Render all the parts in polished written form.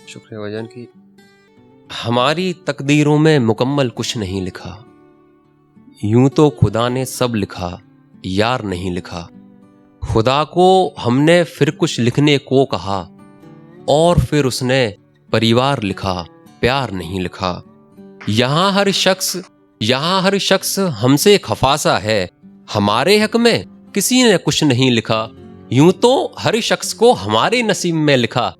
शुक्रिया भाईजान की। हमारी तकदीरों में मुकम्मल कुछ नहीं लिखा, यूं तो खुदा ने सब लिखा, यार नहीं लिखा। खुदा को हमने फिर कुछ लिखने को कहा, और फिर उसने परिवार लिखा, प्यार नहीं लिखा। यहाँ हर शख्स हमसे खफासा है, हमारे हक में किसी ने कुछ नहीं लिखा। यूं तो हर शख्स को हमारे नसीब में लिखा,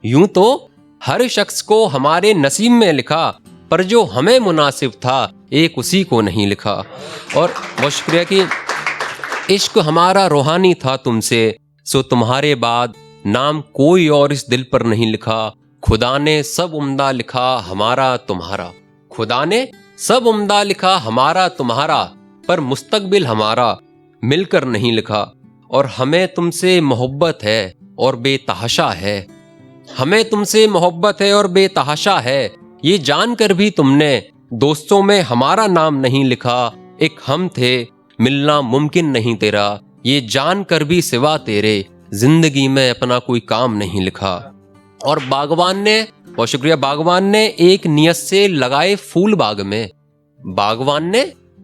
यूं तो हर शख्स को हमारे नसीब में लिखा, पर जो हमें मुनासिब था एक उसी को नहीं लिखा। और बहुत शुक्रिया कि इश्क हमारा रूहानी था तुमसे, सो तुम्हारे बाद नाम कोई और इस दिल पर नहीं लिखा। खुदा ने सब उम्दा लिखा हमारा तुम्हारा, खुदा ने सब उम्दा लिखा हमारा तुम्हारा, पर मुस्तकबिल हमारा मिलकर नहीं लिखा। और हमें तुमसे मोहब्बत है और बेतहाशा है, हमें तुमसे मोहब्बत है और बेतहाशा है। ये जानकर भी तुमने दोस्तों में हमारा नाम नहीं लिखा। एक हम थे मिलना मुमकिन नहीं तेरा, ये जानकर भी सिवा तेरे जिंदगी में अपना कोई काम नहीं लिखा। और बागवान ने, बहुत शुक्रिया, बागवान ने एक नियत से लगाए फूल बाग में, बागवान ने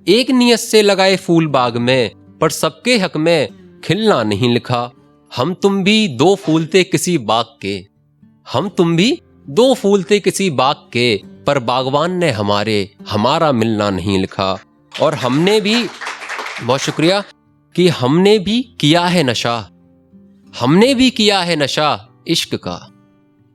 एक नियत से लगाए फूल बाग में, पर सबके हक में खिलना नहीं लिखा। हम तुम भी दो फूल थे किसी बाग के, हम तुम भी दो फूल थे किसी बाग के, पर बागवान ने हमारा मिलना नहीं लिखा। और हमने भी, बहुत शुक्रिया कि हमने भी किया है नशा, हमने भी किया है नशा इश्क का,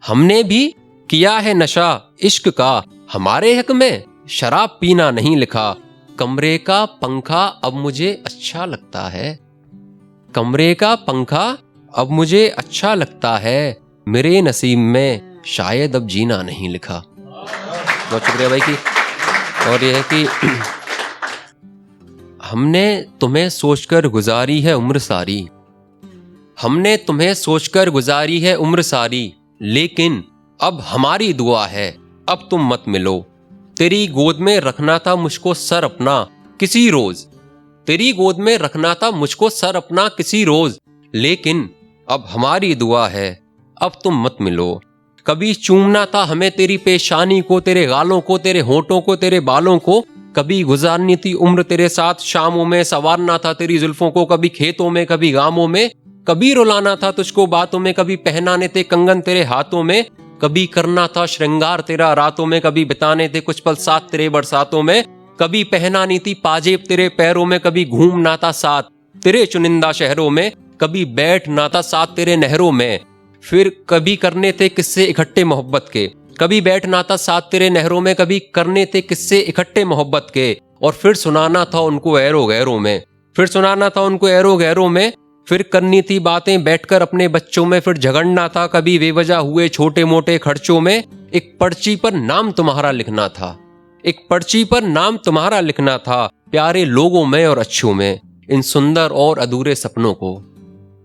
हमने भी किया है नशा इश्क का, हमारे हक में शराब पीना नहीं लिखा। कमरे का पंखा अब मुझे अच्छा लगता है, कमरे का पंखा अब मुझे अच्छा लगता है, मेरे नसीब में शायद अब जीना नहीं लिखा। बहुत शुक्रिया भाई की। और यह है कि हमने तुम्हें सोचकर गुजारी है उम्र सारी, हमने तुम्हें सोचकर गुजारी है उम्र सारी, लेकिन अब हमारी दुआ है अब तुम मत मिलो। तेरी गोद में रखना था मुझको सर अपना किसी रोज, तेरी गोद में रखना था मुझको सर अपना किसी रोज, लेकिन अब हमारी दुआ है अब तुम मत मिलो। कभी चूमना था हमें तेरी पेशानी को, तेरे गालों को, तेरे होठों को, तेरे बालों को, कभी गुजारनी थी उम्र तेरे साथ शामों में, संवारना था तेरी जुल्फों को, कभी खेतों में कभी गामों में, कभी रुलाना था तुझको बातों में, कभी पहनाने थे कंगन तेरे हाथों में, कभी करना था श्रृंगार तेरा रातों में, कभी बिताने थे कुछ पल साथ तेरे बरसातों में, कभी पहनानी थी पाजेब तेरे पैरों में, कभी घूमना था साथ तेरे चुनिंदा शहरों में, कभी बैठना था साथ तेरे नहरों में, फिर कभी करने थे किस्से इकट्ठे मोहब्बत के, कभी बैठना था साथ तेरे नहरों में, कभी करने थे किस्से इकट्ठे मोहब्बत के, और फिर सुनाना था उनको ऐरो गैरों में, फिर सुनाना था उनको ऐरो गैरों में, फिर करनी थी बातें बैठकर अपने बच्चों में, फिर झगड़ना था कभी बेवजह हुए छोटे मोटे खर्चों में। एक पर्ची पर नाम तुम्हारा लिखना था, एक पर्ची पर नाम तुम्हारा लिखना था, प्यारे लोगों में और अच्छों में। इन सुंदर और अधूरे सपनों को,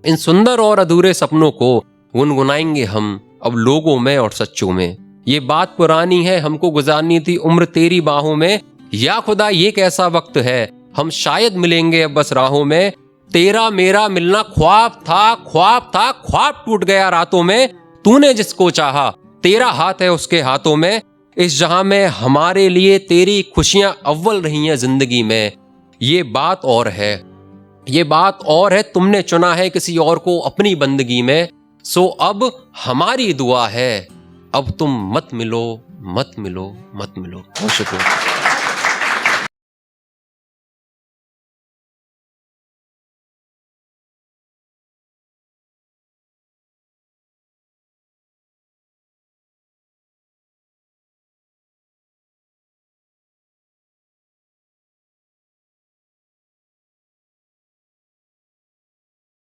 इन सुंदर और अधूरे सपनों को गुनगुनाएंगे हम अब लोगों में और सच्चों में। ये बात पुरानी है हमको गुजारनी थी उम्र तेरी बाहों में, या खुदा ये कैसा वक्त है हम शायद मिलेंगे अब बस राहों में। तेरा मेरा मिलना ख्वाब था, ख्वाब था, ख्वाब टूट गया रातों में, तूने जिसको चाहा तेरा हाथ है उसके हाथों में। इस जहां में हमारे लिए तेरी खुशियां अव्वल रही हैं जिंदगी में। ये बात और है, ये बात और है, तुमने चुना है किसी और को अपनी बंदगी में। सो अब हमारी दुआ है अब तुम मत मिलो, मत मिलो, मत मिलो। बहुत शुक्रिया।